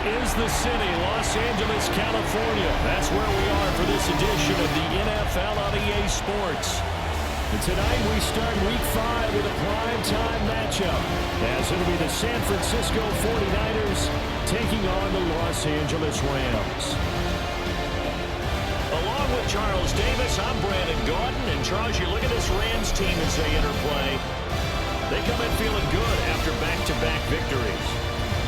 is the city, Los Angeles, California. That's where we are for this edition of the NFL on EA Sports. And tonight we start Week 5 with a primetime matchup, as it'll be the San Francisco 49ers taking on the Los Angeles Rams. Along with Charles Davis, I'm Brandon Gaudin. And Charles, you look at this Rams team as they interplay. They come in feeling good after back-to-back victories.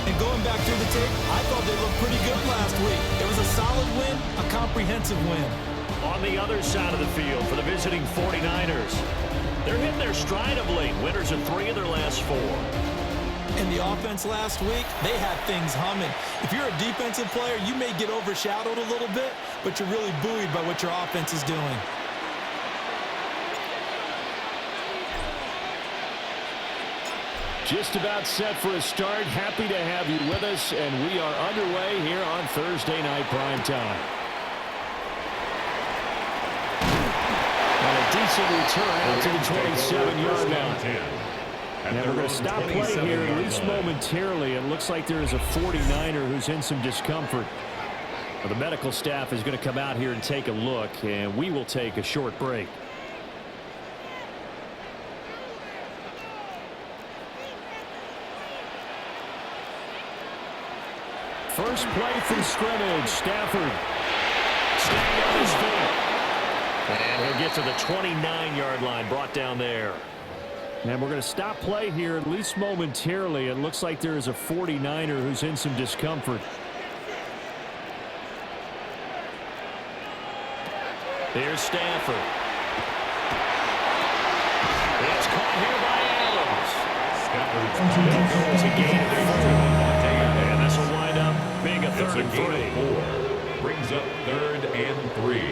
And going back through the tape, I thought they looked pretty good last week. It was a solid win, a comprehensive win. On the other side of the field for the visiting 49ers, they're hitting their stride of late. Winners of 3 of their last 4. In the offense last week, they had things humming. If you're a defensive player, you may get overshadowed a little bit, but you're really buoyed by what your offense is doing. Just about set for a start. Happy to have you with us, and we are underway here on Thursday Night Primetime. And a decent return out to the 27-yard line. And we're going to stop play here, at least momentarily. It looks like there is a 49er who's in some discomfort. Well, the medical staff is going to come out here and take a look, and we will take a short break. First play from scrimmage, Stafford. Staying on his feet. And he'll get to the 29-yard line, brought down there. And we're going to stop play here, at least momentarily. It looks like there is a 49er who's in some discomfort. Here's Stafford. It's caught here by Adams. It's a gain of 4. And this will wind up being a 3rd and 3. Brings up 3rd and 3.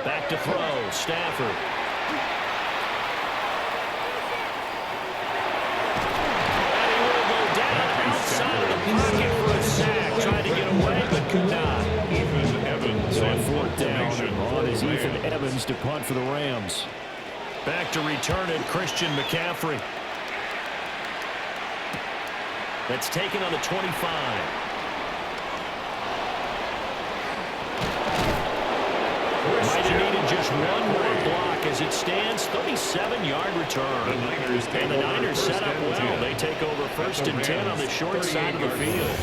Back to throw, Stafford. And he will go down outside of the pocket for a sack. Tried to get away, but could not. Ethan Evans So on 4th down on is for Ethan Rams. Evans to punt for the Rams. Back to return it, Christian McCaffrey. That's taken on the 25. Might have needed just one more block as it stands. 37-yard return. And the Niners set up well. They take over 1st and 10 on the short side of the field.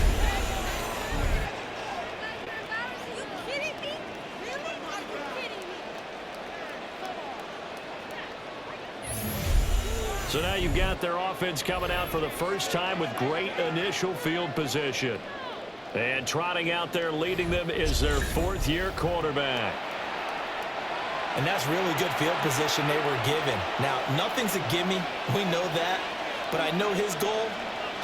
So now you've got their offense coming out for the first time with great initial field position. And trotting out there leading them is their 4th-year quarterback. And that's really good field position they were given. Now, nothing's a gimme. We know that. But I know his goal,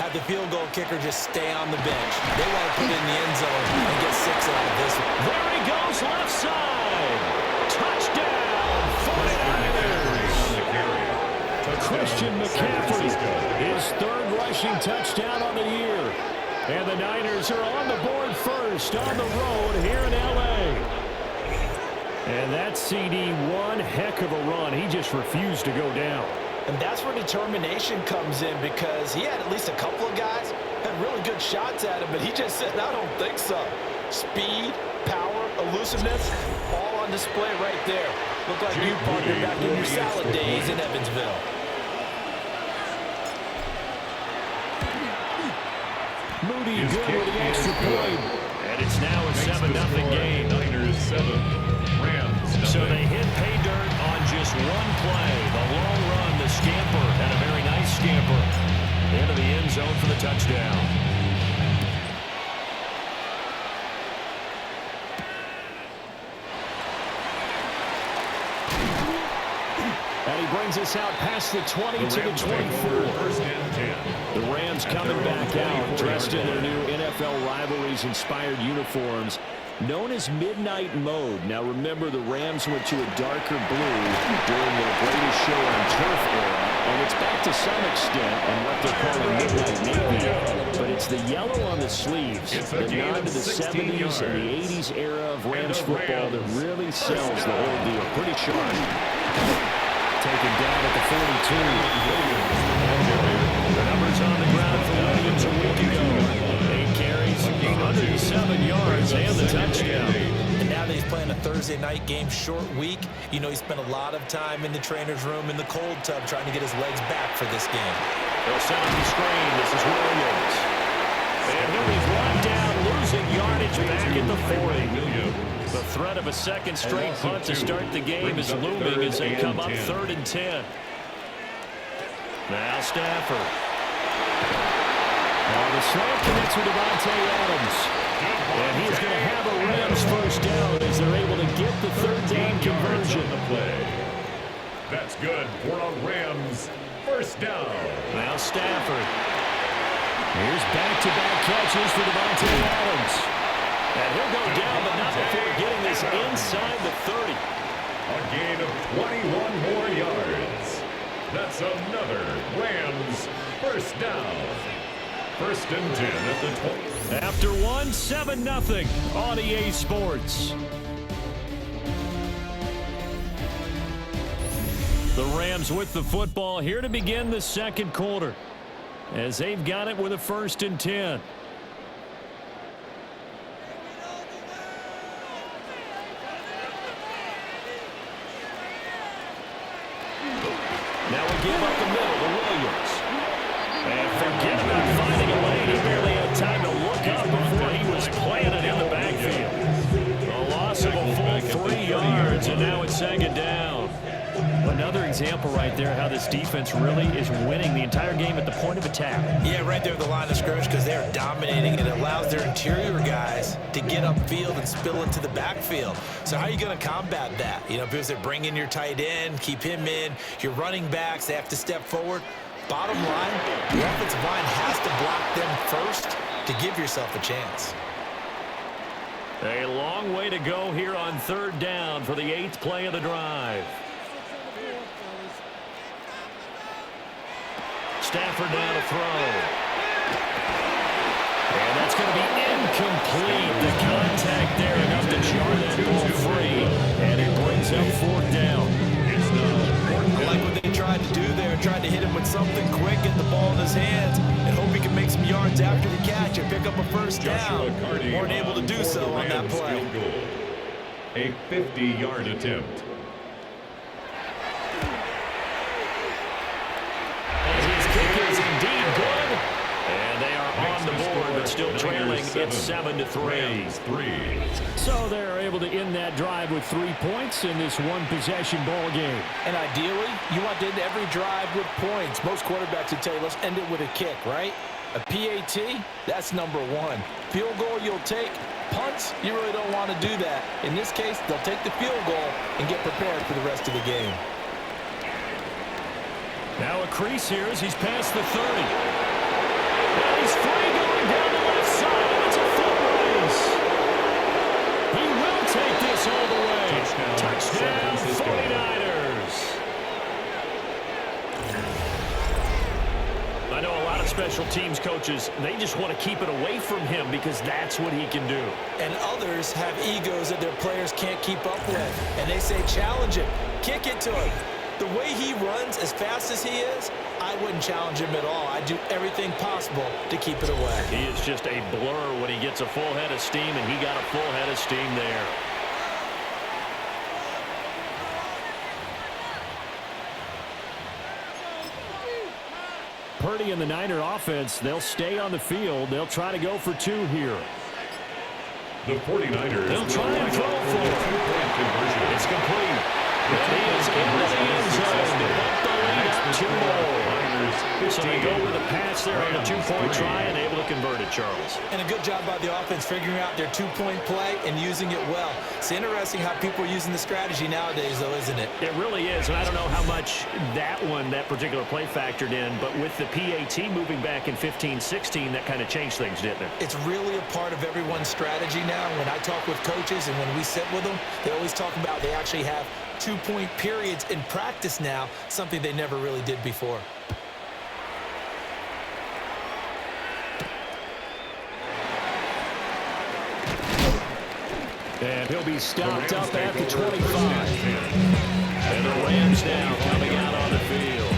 have the field goal kicker just stay on the bench. They want to put it in the end zone and get 6 out of this one. There he goes, left side. Touchdown, 49ers. Christian McCaffrey, his 3rd rushing touchdown on the year. And the Niners are on the board first on the road here in L.A. And that CD, one heck of a run. He just refused to go down. And that's where determination comes in, because he had at least a couple of guys had really good shots at him, but he just said, I don't think so. Speed, power, elusiveness, all on display right there. Look like you partnered back in your salad days in Evansville. Moody good with the extra point. And it's now a 7-0 game. Niners 7, Rams 9. So they hit pay dirt on just one play. The long run, the scamper, and a very nice scamper into the end zone for the touchdown. And he brings us out past the 20 to the 24. 1st and 10. The Rams coming back out, dressed in their new NFL rivalries-inspired uniforms, known as Midnight Mode. Now remember, the Rams went to a darker blue during their greatest show on turf era, and it's back to some extent on what they're calling Midnight Navy. But it's the yellow on the sleeves, the nod to the 70s and the 80s era of Rams football that really sells the whole deal. Pretty sharp. Taken down at the 42. The numbers on the ground for Williams playing a Thursday night game, short week. You know, he spent a lot of time in the trainer's room, in the cold tub, trying to get his legs back for this game. They'll send him the screen. This is Williams. And he'll be brought down, losing yardage back at the 40. The threat of a second straight punt to start the game is looming as they come up 3rd and 10. Now Stafford. The snap connects with Davante Adams. And he's going to have a Rams first down as they're able to get the 3rd down conversion. That's good for a Rams first down. Now Stafford. Here's back-to-back catches for Davante Adams. And he'll go down, but not before getting this inside the 30. A gain of 21 more yards. That's another Rams first down. 1st and 10 at the 20. After 7-0 on EA Sports. The Rams with the football here to begin the 2nd quarter, as they've got it with a 1st and 10. Now we give up the middle to Williams. And forget about finding a lane. He barely had time to look up before he was planted in the backfield. A loss of a full 3 yards, and now it's 2nd down. Another example right there how this defense really is winning the entire game at the point of attack. Yeah, right there at the line of scrimmage, because they're dominating, and it allows their interior guys to get upfield and spill into the backfield. So how are you going to combat that? You know, because they bring in your tight end, keep him in. Your running backs, they have to step forward. Bottom line, the offensive line has to block them first to give yourself a chance. A long way to go here on 3rd down for the 8th play of the drive. Stafford now to throw. And that's going to be incomplete. The contact there enough to jar that ball free. And it brings up 4th down. I like what they tried to do there. Tried to hit him with something quick, get the ball in his hands, and hope he can make some yards after the catch and pick up a first down. Weren't able to do so on that play. A 50-yard attempt. Is indeed good, and they are on the board, but still trailing. It's 7-3. So they're able to end that drive with 3 points in this one-possession ball game. And ideally, you want to end every drive with points. Most quarterbacks would tell you, let's end it with a kick, right? A PAT, that's number 1. Field goal you'll take. Punts, you really don't want to do that. In this case, they'll take the field goal and get prepared for the rest of the game. Now a crease here as he's past the 30. And he's free going down the left side. It's a foot race. He will take this all the way. Touchdown 49ers. I know a lot of special teams coaches, they just want to keep it away from him because that's what he can do. And others have egos that their players can't keep up with. And they say, challenge him. Kick it to him. The way he runs, as fast as he is, I wouldn't challenge him at all. I'd do everything possible to keep it away. He is just a blur when he gets a full head of steam, and he got a full head of steam there. Purdy and the Niner offense, they'll stay on the field. They'll try to go for 2 here. The 49ers. They'll try and throw for it. It's complete. And he is into the end zone. Up the lead up 2-0. So they go with a pass there on a 2-point try and able to convert it, Charles. And a good job by the offense figuring out their 2-point play and using it well. It's interesting how people are using the strategy nowadays, though, isn't it? It really is, and I don't know how much that particular play factored in, but with the PAT moving back in 15-16, that kind of changed things, didn't it? It's really a part of everyone's strategy now. When I talk with coaches and when we sit with them, they always talk about they actually have 2-point periods in practice now, something they never really did before. And he'll be stopped up at the 25. And the Rams now coming out on the field.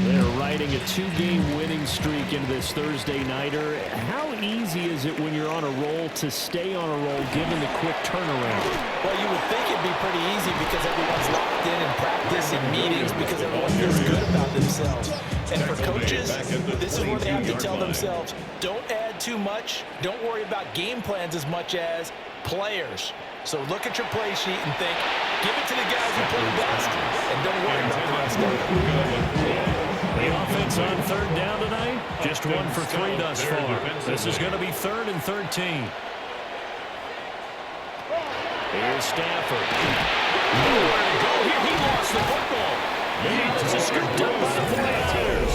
They're right riding a 2-game winning streak into this Thursday nighter. How easy is it when you're on a roll to stay on a roll given the quick turnaround? Well, you would think it'd be pretty easy because everyone's locked in practice and meetings because everyone feels good about themselves. And for coaches, this is where they have to tell themselves, don't add too much. Don't worry about game plans as much as players. So look at your play sheet and think, give it to the guys who play best, and don't worry about the rest of it. The offense on third down tonight, just 1 for 3 thus far. This is going to be 3rd and 13. Here's Stafford. Nowhere to go here. He lost the football. This is scooped up by the 49ers.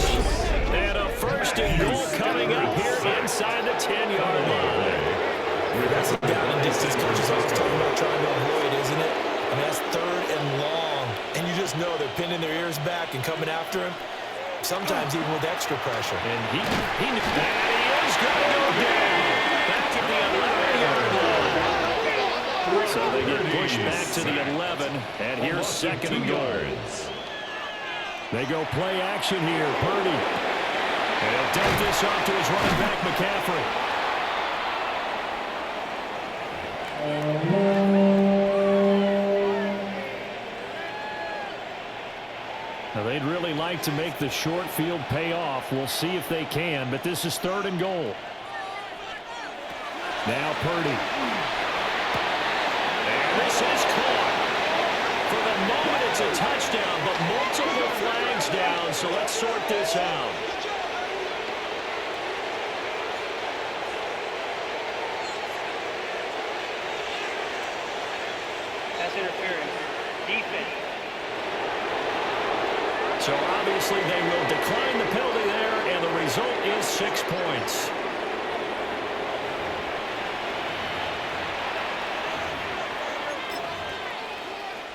And a 1st and goal coming up here inside the 10-yard line. That's a down and distance coaches always talking about trying to avoid, isn't it? I mean, that's 3rd and long. And you just know they're pinning their ears back and coming after him, sometimes even with extra pressure. And he is going to go down. Back at the 11-yard line. So they get pushed back to the 11. And here's 2nd and goal. They go play action here. Purdy. And he'll dump this off to his running back, McCaffrey. Now they'd really like to make the short field pay off. We'll see if they can, but this is 3rd and goal. Now Purdy. And this is caught. For the moment, it's a touchdown, but multiple flags down, so let's sort this out. Interference. Defense. So obviously they will decline the penalty there, and the result is 6 points.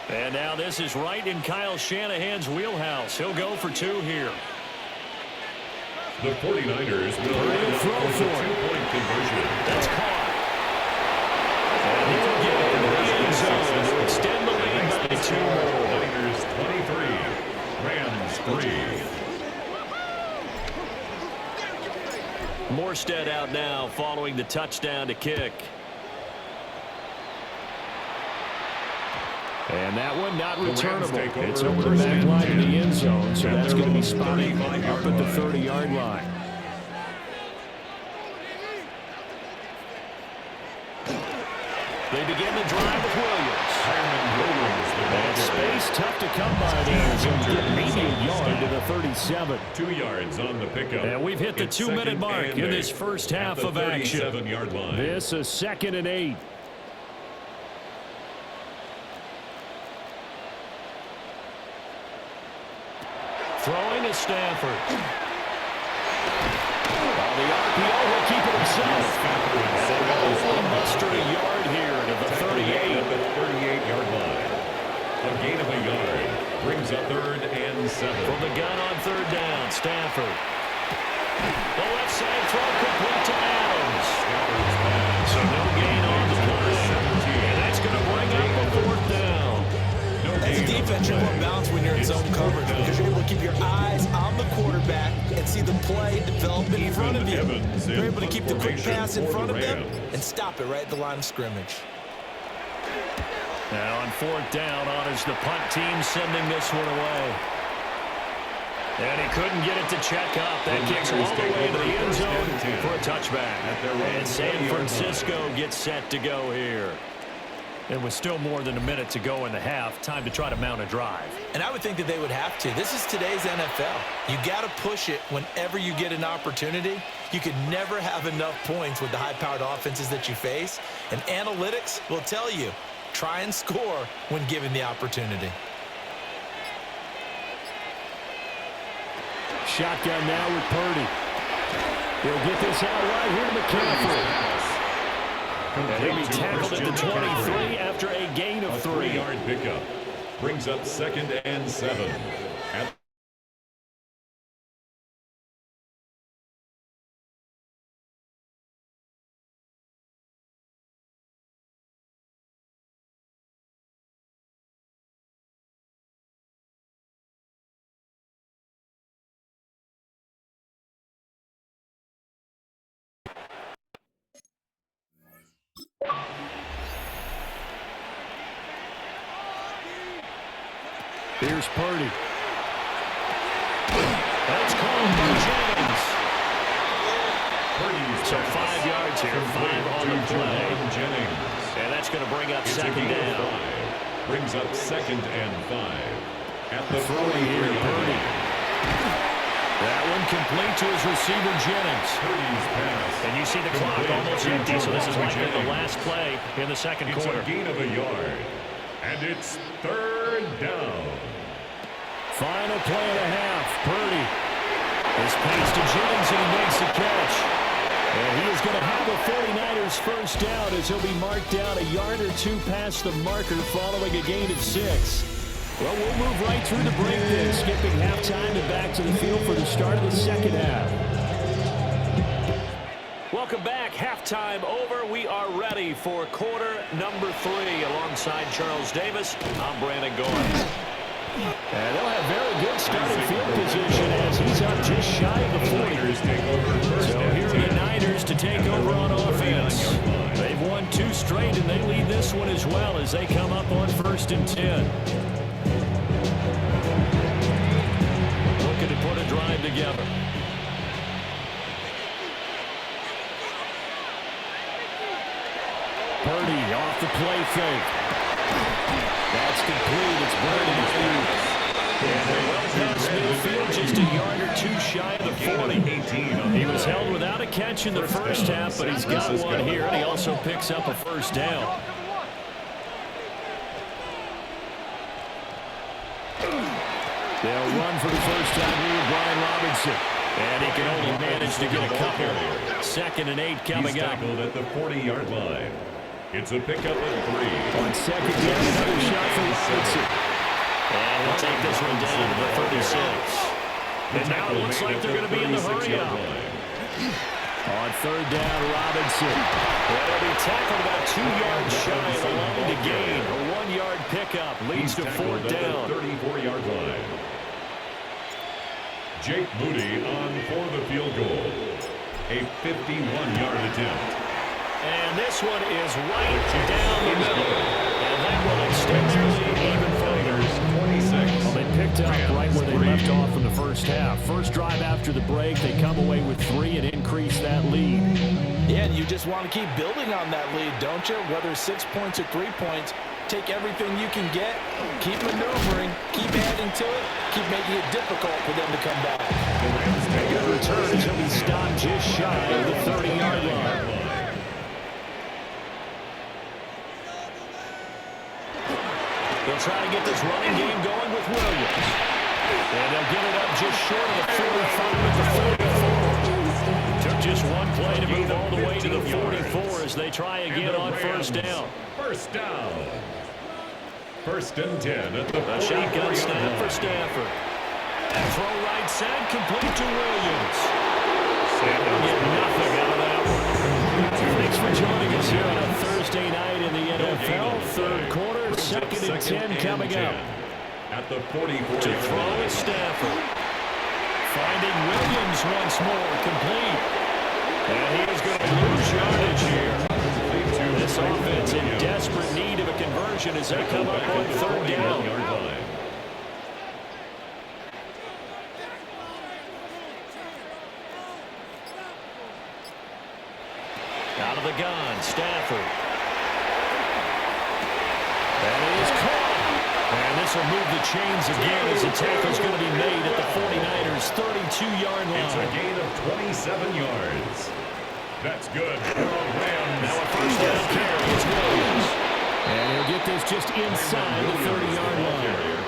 And now this is right in Kyle Shanahan's wheelhouse. He'll go for 2 here. The 49ers will throw for it. 2-point conversion. That's caught. And he'll get it into the end zone to extend the lead by 2 more. Niners 23, Rams 3. Morstead out now following the touchdown to kick. And that one not returnable. It's over the back line of the end zone, so that's going to be spotted up at the 30-yard line. They begin the drive with Williams. That space tough to come by there. He'll get maybe a yard to the 37. 2 yards on the pickup. And we've hit the 2-minute mark in this first half of action. 37-yard line. This is 2nd and 8. Throwing to Stafford. The RPO will keep it himself. And they'll muster a yard here to the 38. At the 38-yard line. A gain of a yard brings up 3rd and 7. From the gun on 3rd down, Stafford. The left side throw complete to Adams. So no gain on the play. And that's going to bring up a 4th down. As a defense, you're more balanced when you're in zone coverage because you're able to keep your eyes on the quarterback and see the play develop in front of you. You're able to keep the quick pass in front of them and stop it right at the line of scrimmage. Now on 4th down, honors the punt team sending this one away. And he couldn't get it to check up. That kicks all the way into the end zone for a touchback. And San Francisco gets set to go here. It was still more than a minute to go in the half. Time to try to mount a drive. And I would think that they would have to. This is today's NFL. You got to push it whenever you get an opportunity. You could never have enough points with the high-powered offenses that you face. And analytics will tell you, try and score when given the opportunity. Shotgun now with Purdy. He'll get this out right here to McCaffrey. And he'll be tackled at the 23 after a gain of 3. 3-yard pickup brings up 2nd and 7. At Here's Purdy. That's called by Jennings. So 5 yards here, 5 on the play. And that's going to bring up second down. Brings up 2nd and 5. At the 40 here, Purdy. That one complete to his receiver, Jennings. And you see the clock almost empty, so this is likely the last play in the second quarter. It's a gain of a yard. And it's 3rd down. Final play and a half. Purdy. This pass to Jennings, and he makes the catch. And he is going to have the 49ers first down as he'll be marked down a yard or two past the marker following a gain of 6. Well, we'll move right through the break then, skipping halftime and back to the field for the start of the second half. Welcome back. Halftime over. We are ready for quarter number 3. Alongside Charles Davis, I'm Brandon Goins. And they'll have very good starting field position as he's up just shy of the 40. So here are the Niners to take over on offense. They've won 2 straight, and they lead this one as well as they come up on 1st and 10. Looking to put a drive together. Purdy off the play fake. That's complete. It's Brandon Ayuk. And they're well past midfield, just a yard or 2 shy of the 40. He was held without a catch in the first half, but he's got one here, and he also picks up a first down. They'll run for the first time here with Brian Robinson. And he can only manage to get a couple. 2nd and 8 coming up. He's tackled at the 40-yard line. It's a pickup of 3. On 2nd down, another shot for Robinson. And he'll take this one down to the 36. And now it looks like they're going to be in the hurry-up. On 3rd down, Robinson. Well, he'll be tackled about 2 yards shy of the line to gain. A 1-yard pickup leads to 4th down. 34-yard line. Jake Moody on for the field goal. A 51-yard attempt. And this one is right down the middle. And that will extend their lead even further. 26. Well, they picked up right where they left off in the first half. First drive after the break, they come away with 3 and increase that lead. Yeah, and you just want to keep building on that lead, don't you? Whether 6 points or 3 points, take everything you can get, keep maneuvering, keep adding to it, keep making it difficult for them to come back. Good return as he'll be stopped just shy of the 30-yard line. They'll try to get this running game going with Williams. And they'll get it up just short of the 45 at the 44. Took just one play to move all the way to the 44 as they try again on first down. First down. 1st and 10 at the 44-yard Shotgun snap for Stafford. Throw right side, complete to Williams. And they'll get nothing out of that one. Thanks for joining us here on a Thursday night in the NFL. 3rd quarter, 2nd and 10 coming up. At the 44. To throw is Stafford. Finding Williams once more, complete. And he is going to lose yardage here. This offense in desperate need of a conversion as they come up on 3rd down. Out of the gun, Stafford. That is caught. And this will move the chains again as the tackle's going to be made at the 49ers' 32-yard line. It's a gain of 27 yards. That's good for the Rams. Now a first down carry is Williams. And he'll get this just inside the 30-yard line.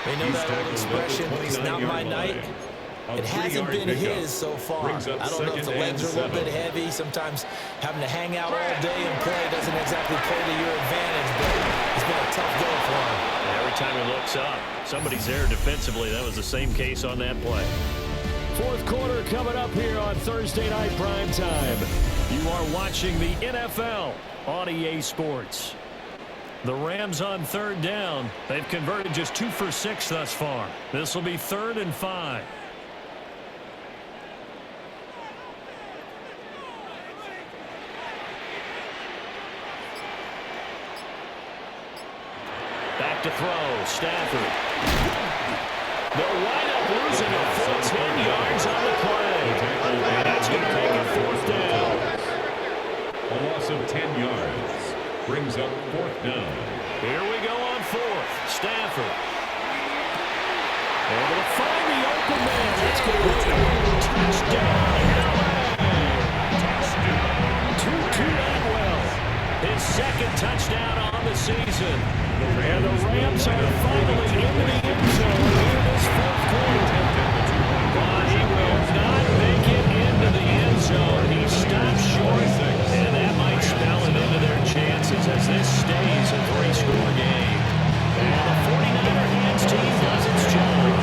They know that old expression, it's not my night. It hasn't been his so far. I don't know if the legs are a little bit heavy. Sometimes having to hang out all day and play doesn't exactly play to your advantage, but it's been a tough go for him. Every time he looks up, somebody's there defensively. That was the same case on that play. 4th quarter coming up here on Thursday Night Primetime. You are watching the NFL on EA Sports. The Rams on 3rd down. They've converted just 2 for 6 thus far. This will be 3rd and 5. to throw. Stafford. They'll wind up losing a full 10 yards on the play. And that's going to take it fourth down. A loss of 10 yards brings up fourth down. Here we go on fourth. Stafford. Able to find the open man. That's going to be a touchdown. To Atwell. His second touchdown on the season. And the Rams are finally into the end zone in this fourth quarter. But he will not make it into the end zone. He stops short, and that might spell it into their chances as this stays a three-score game. And the 49er hands team does its job.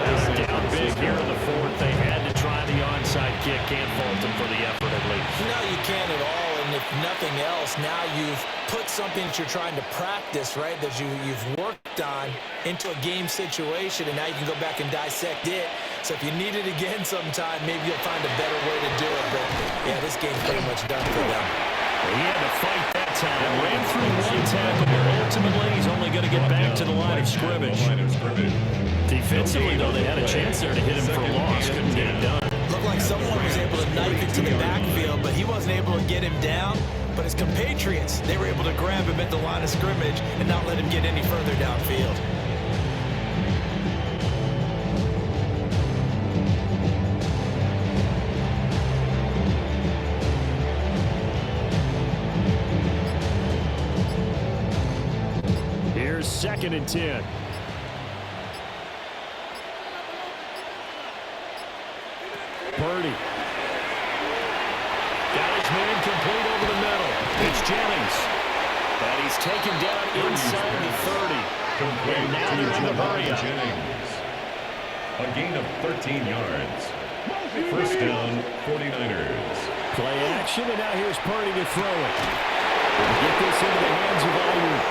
They're down big here in the fourth. They had to try the onside kick. Can't fault them for the effort at least. No, you can't at all. And if nothing else, now you've put something that you're trying to practice, right, that you've worked on into a game situation, and now you can go back and dissect it. So if you need it again sometime, maybe you'll find a better way to do it. But, yeah, this game's pretty much done for them. He had to fight that time. Ran through one tackle, but ultimately he's only going to get back to the line of scrimmage. Defensively, though, they had a chance there to hit him for a loss. Couldn't get it done. Looked like someone was able to knife into the backfield, but he wasn't able to get him down. But his compatriots, they were able to grab him at the line of scrimmage and not let him get any further downfield. Here's 2nd and 10. Purdy. Got his man complete over the middle. It's Jennings. And he's taken down inside the 30. And now they're in the hurry up. A gain of 13 yards. First down, 49ers. Play action, and now here's Purdy to throw it. Get this into the hands of Ayuk.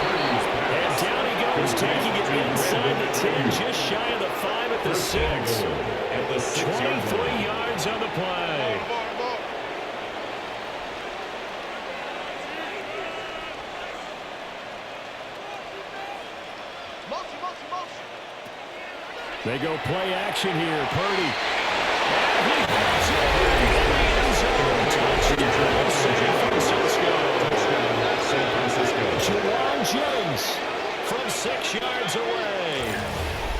And down he goes, taking it inside the 10, just shy of the 5 at the 6. 23 yards on the play. They go play action here. Purdy. And he has it in the end zone. Touchdown, San Francisco. Juwan Jennings from 6 yards away.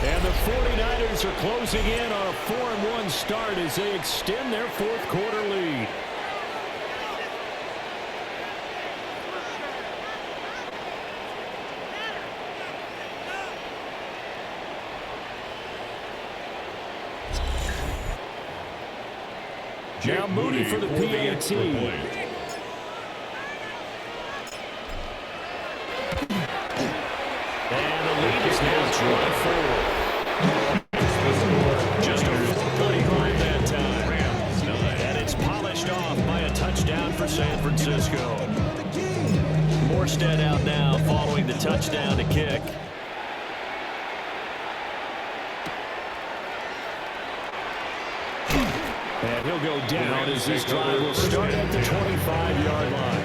And the 49ers are closing in on a 4-1 start as they extend their fourth quarter lead. Now Moody for the PAT. And the lead is now 24. Just a 4-point drive that time. And it's polished off by a touchdown for San Francisco. Morstead out now following the touchdown to kick. And he'll go down as this drive will start at the 25-yard line.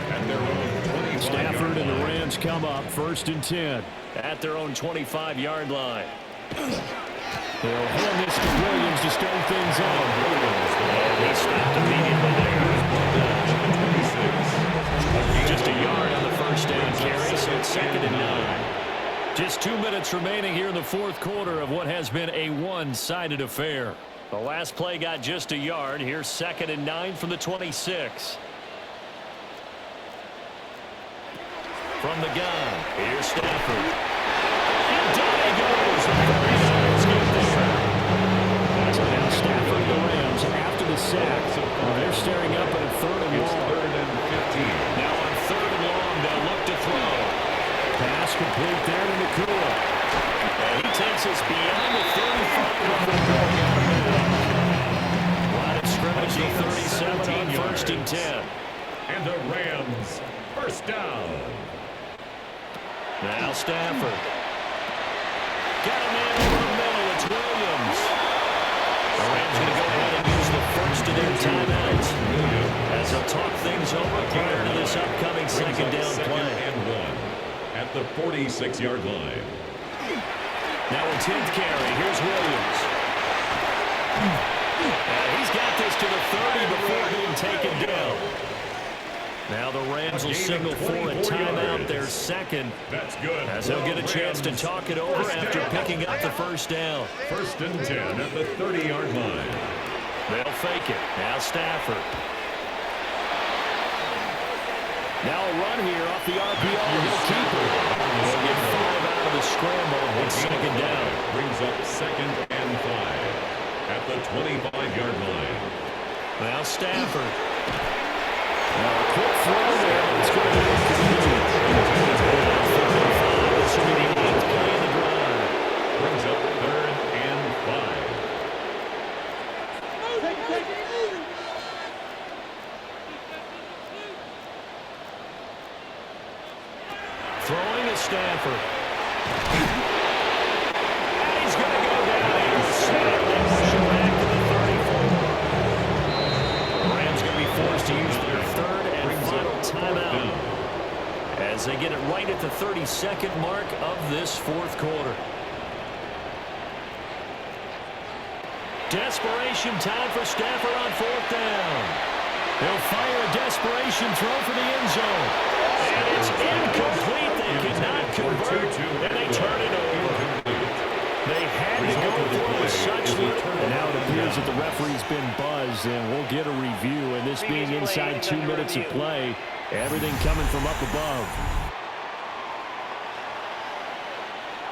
Stafford and the Rams come up 1st and 10 at their own 25-yard line. They'll hand this to Williams to start things out. And he stopped immediately there. Just a yard on the first down carry, so it's 2nd and 9. Just 2 minutes remaining here in the fourth quarter of what has been a one-sided affair. The last play got just a yard. Here's 2nd and 9 from the 26. From the gun, here's Stafford. And down he goes. So now Stafford and the Rams after the sack. They're staring up at a 3rd and long. 3rd and 15. Now on 3rd and long, they'll look to throw. Pass complete there to Nakua. And he takes us beyond the 35. Scrimmage the 37 on 1st and 10. And the Rams first down. Now Stafford. Got a man over the middle. It's Williams. The Rams going to go ahead and use the first of their timeouts as they'll talk things over prior to this upcoming 2nd down play. And 1 at the 46-yard line. Now a 10th carry. Here's Williams. He's got this to the 30 before being taken down. Now the Rams will signal for a timeout, their second. That's good. As they'll get a chance to talk it over after picking up the first down. 1st and 10 at the 30-yard line. They'll fake it. Now Stafford. Now a run here off the RPO. He'll keep it. They'll get 5 out of the scramble. It's second down. Brings up 2nd and 5 at the 25-yard line. Now Stafford. Now a quick throw there. It's going to be incomplete. This will be the 8th play of the drive. Brings up 3rd and 5. Throwing to Stafford. And he's going to go down here. Snap that motion back to the 34. The Rams going to be forced to use their 3rd and final timeout as they get it right at the 32nd mark of this 4th quarter. Desperation time for Stafford on 4th down. He'll fire a desperation throw for the end zone. And it's incomplete. They cannot convert, and they turn it over. They had to go for it with such little. And now it appears that the referee's been buzzed, and we'll get a review. And this being inside 2 minutes of play, everything coming from up above.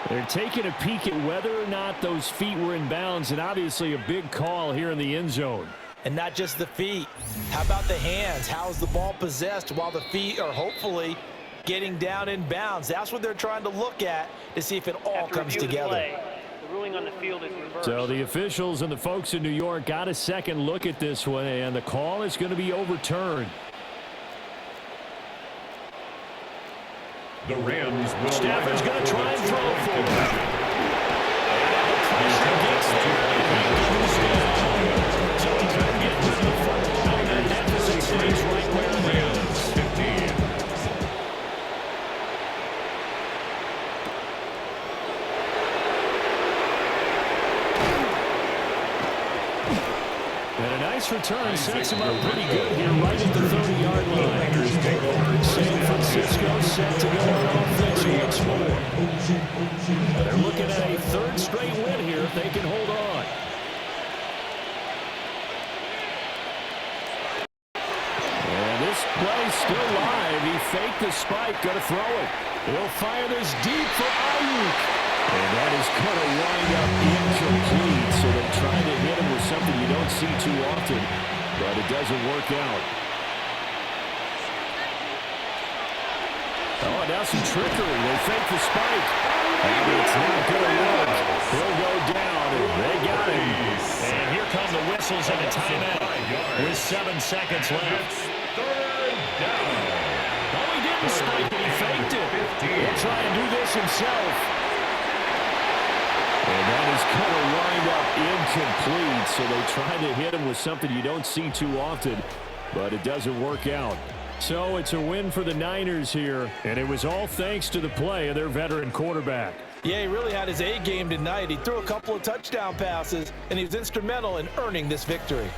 They're taking a peek at whether or not those feet were in bounds, and obviously a big call here in the end zone. And not just the feet. How about the hands? How's the ball possessed while the feet are hopefully getting down in bounds? That's what they're trying to look at to see if it all comes together. The ruling on the field is reversed. So the officials and the folks in New York got a second look at this one, and the call is going to be overturned. The Rams will... Stafford's going to try and throw for him. And the pressure gets there. So he couldn't get rid of the football, and that deficit stays right where it is. 15. And a nice return sets him up pretty good here right at the 30-yard line. San Francisco set to go on offense once more. They're looking at a 3rd straight win here if they can hold on. And this play still live. He faked the spike, going to throw it. He'll fire this deep for Ayuk. And that is going to wind up incomplete. So they're trying to hit him with something you don't see too often, but it doesn't work out. Oh, now some trickery. They fake the spike. And it's not going to work. He'll go down, and they got him. And here come the whistles and a timeout with 7 seconds left. 3rd down. Oh, he didn't spike it. He faked it. He'll try and do this himself. And that is going to wind up incomplete. So they try to hit him with something you don't see too often, but it doesn't work out. So it's a win for the Niners here, and it was all thanks to the play of their veteran quarterback. Yeah, he really had his A game tonight. He threw a couple of touchdown passes, and he was instrumental in earning this victory.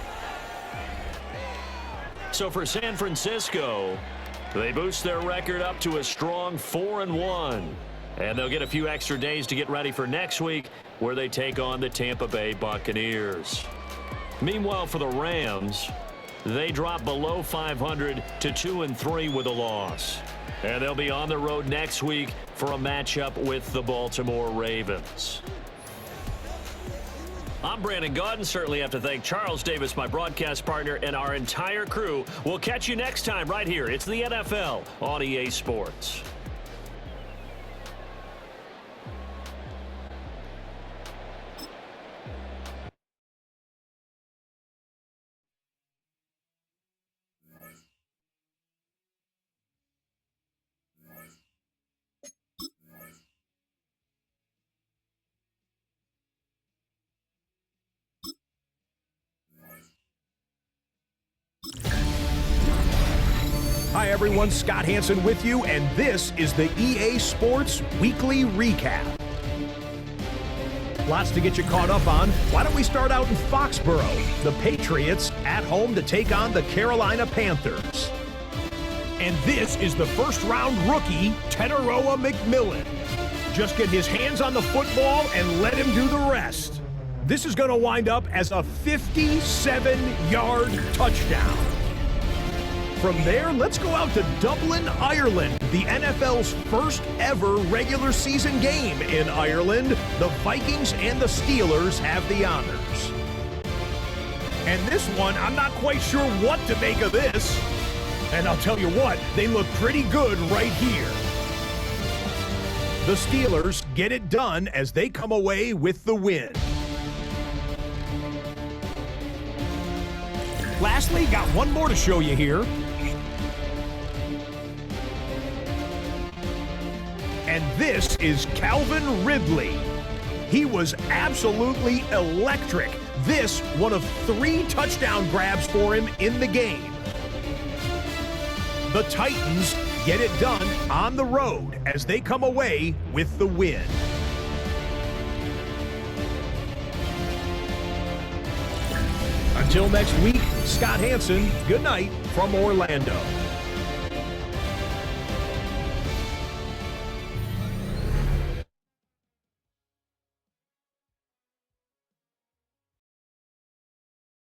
So for San Francisco, they boost their record up to a strong 4-1. And they'll get a few extra days to get ready for next week, where they take on the Tampa Bay Buccaneers. Meanwhile, for the Rams, they drop below 500 to 2-3 with a loss. And they'll be on the road next week for a matchup with the Baltimore Ravens. I'm Brandon Gaudin. Certainly have to thank Charles Davis, my broadcast partner, and our entire crew. We'll catch you next time right here. It's the NFL on EA Sports. Hi everyone, Scott Hansen with you, and this is the EA Sports Weekly Recap. Lots to get you caught up on. Why don't we start out in Foxborough? The Patriots at home to take on the Carolina Panthers. And this is the first-round rookie, Teteroa McMillan. Just get his hands on the football and let him do the rest. This is going to wind up as a 57-yard touchdown. From there, let's go out to Dublin, Ireland, the NFL's first ever regular season game in Ireland. The Vikings and the Steelers have the honors. And this one, I'm not quite sure what to make of this. And I'll tell you what, they look pretty good right here. The Steelers get it done as they come away with the win. Lastly, got one more to show you here. And this is Calvin Ridley. He was absolutely electric. This, one of 3 touchdown grabs for him in the game. The Titans get it done on the road as they come away with the win. Until next week, Scott Hanson, good night from Orlando.